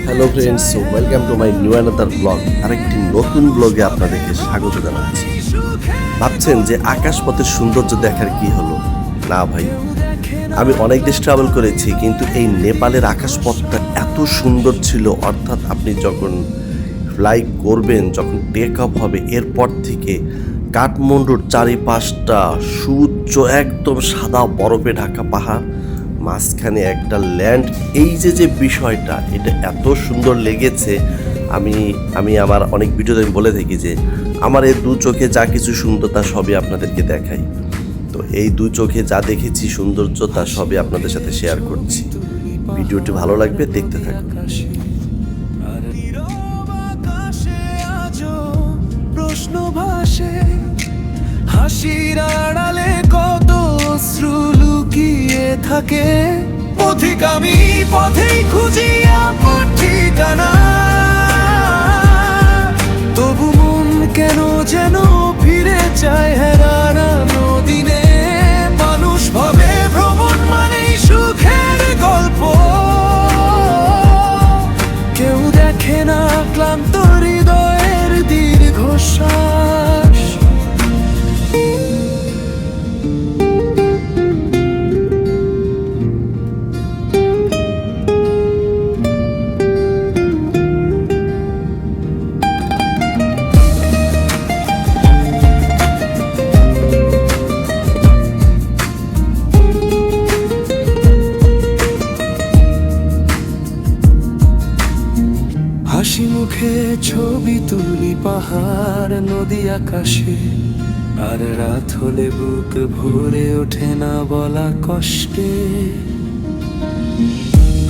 Hello friends, welcome to my new another blog. আরেকটি নতুন ব্লগে আপনাদেরকে স্বাগত জানাচ্ছি। ভাবছেন যে আকাশপথের সৌন্দর্য দেখার কি হলো? না ভাই, আমি অনেক দেশ ট্রাভেল করেছি, কিন্তু এই নেপালের আকাশপথটা এত সুন্দর ছিল। অর্থাৎ আপনি যখন ফ্লাই করবেন, যখন টেক অফ হবে, এরপর থেকে কাঠমান্ডুর চারিপাশটা সূর্য একদম সাদা বরফে ঢাকা পাহাড়, মাঝখানে একটা ল্যান্ড। এই যে বিষয়টা, এটা এত সুন্দর লেগেছে। আমি আমার অনেক ভিডিওতে আমি বলে থাকি যে আমার এই দু চোখে যা কিছু সুন্দর তা সবই আপনাদেরকে দেখাই। তো এই দু চোখে যা দেখেছি সৌন্দর্য, তা সবই আপনাদের সাথে শেয়ার করছি। ভিডিওটি ভালো লাগবে, দেখতে থাকুন। প্রশ্ন ভাসে, হাসির আড়ালে কত অশ্রু লুকিয়ে থাকে। পথিক আমি পথেই খুঁজি আপন ঠিকানা, তবু মন কেন যেন ফিরে চায় হারানো দিনে। মানুষ ভাবে ভ্রমণ মানেই সুখের গল্প, কেউ দেখে না ক্লান্ত হৃদয়ের দীর্ঘশ্বাস। হাসি মুখে ছবি তুলি পাহাড় নদী আকাশে, আর রাত হলে বুক ভরে ওঠে না বলা কষ্টে।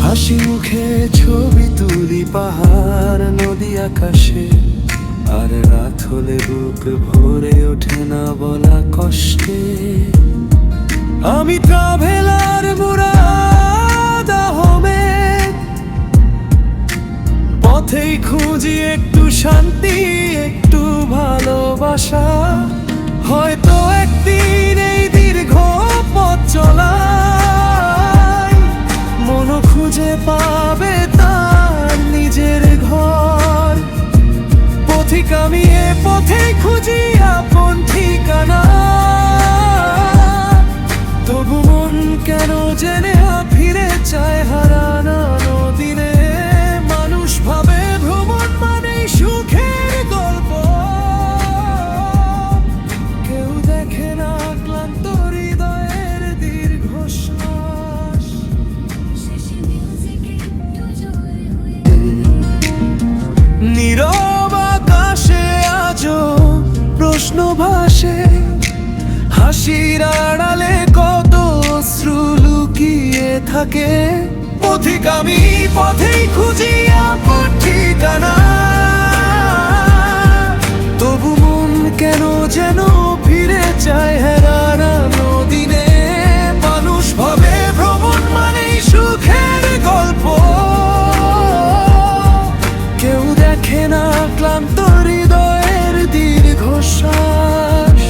হাসি মুখে ছবি তুলি পাহাড় নদী আকাশে, আর রাত হলে বুক ভরে ওঠে না বলা কষ্টে। আমি ট্রাভেলার মুরাদ আহমেদ, পথেই খুঁজি একটু শান্তি, একটু ভালোবাসা। হয়তো একদিন এই দীর্ঘ পথ চলায় মন খুঁজে পাবে তার নিজের ঘর। পথিক আমি এ পথেই খুঁজি আপন ঠিকানা, তবু মন কেন জেনে ফিরে চায় হারানো দিনে। মানুষ ভাবে ভ্রমণ মানেই সুখের গল্প, কেউ দেখে না ক্লান্ত হৃদয়ের দীর্ঘশ্বাস। নীরব আকাশে আজও প্রশ্ন ভাসে, হাসির আড়ালে কত অশ্রু লুকিয়ে থাকে। পথিক আমি পথেই খুঁজি আপন ঠিকানা, তবু মন কেন যেন ফিরে চায় হারানো দিনে। মানুষ ভাবে ভ্রমণ মানেই সুখের গল্প, কেউ দেখে না ক্লান্ত হৃদয়ের দীর্ঘশ্বাস।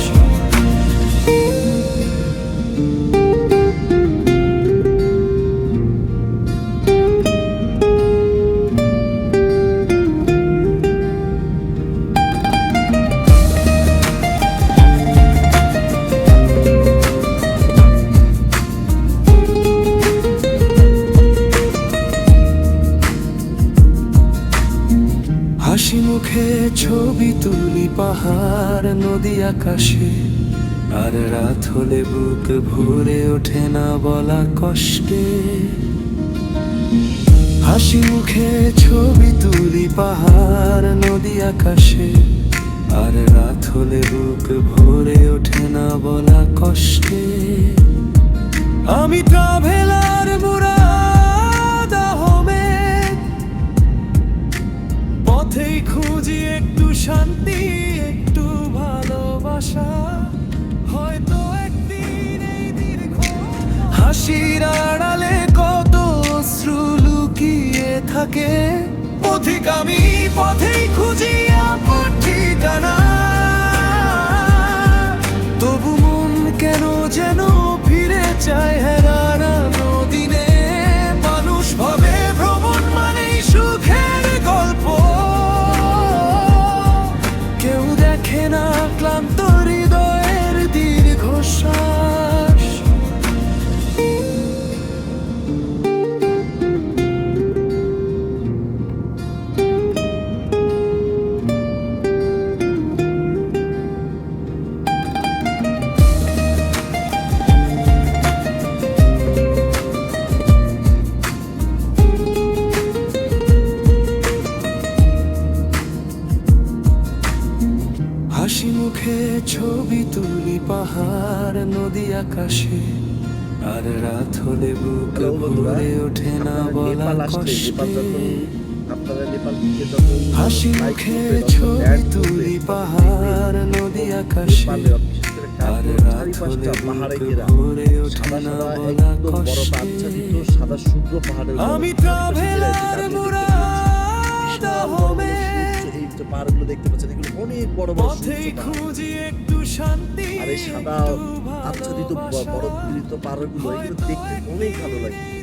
হাসি মুখে ছবি তুলি পাহাড় নদী আকাশে, আর রাত হলে বুক ভরে ওঠে না বলা কষ্টে। হাসি মুখে ছবি তুলি পাহাড় নদী আকাশে, আর রাত হলে বুক ভরে ওঠে না বলা কষ্টে। আমি ট্রাভেলার মুরাদ আহমেদ, পথেই খুঁজি একটু শান্তি, একটু ভালোবাসা। হয়তো একদিন এই দীর্ঘ হাসির আড়ালে কত অশ্রু লুকিয়ে থাকে। পথিক আমি পথেই খুঁজি আপন ঠিকানা, তবু মন কেন যেন ফিরে চায় হারানো দিনে। মানুষ ভাবে ভ্রমণ মানেই সুখ ছবি তুলি পাহাড় নদী আকাশে, আর রাত হলে বুক ভরে ওঠে না বলা কষ্টে। আপনারা নেপাল থেকে যখন হাসি মুখে ছবি তুলি পাহাড় নদী আকাশে, আর রাত হলে বুক ভরে ওঠে না বলা কষ্টে। সাদা শুভ্র পাহাড়ের আমি ট্রাভেলার মুরাদ আহমে, এই যে পাহাড়গুলো দেখতে পাচ্ছেন এগুলো অনেক বড় বড় পথেই খুঁজি একটু শান্তি, আর এই সাদা আচ্ছাদিত বরফ পীড়িত পাহাড়গুলো এগুলো দেখতে অনেক ভালো লাগে।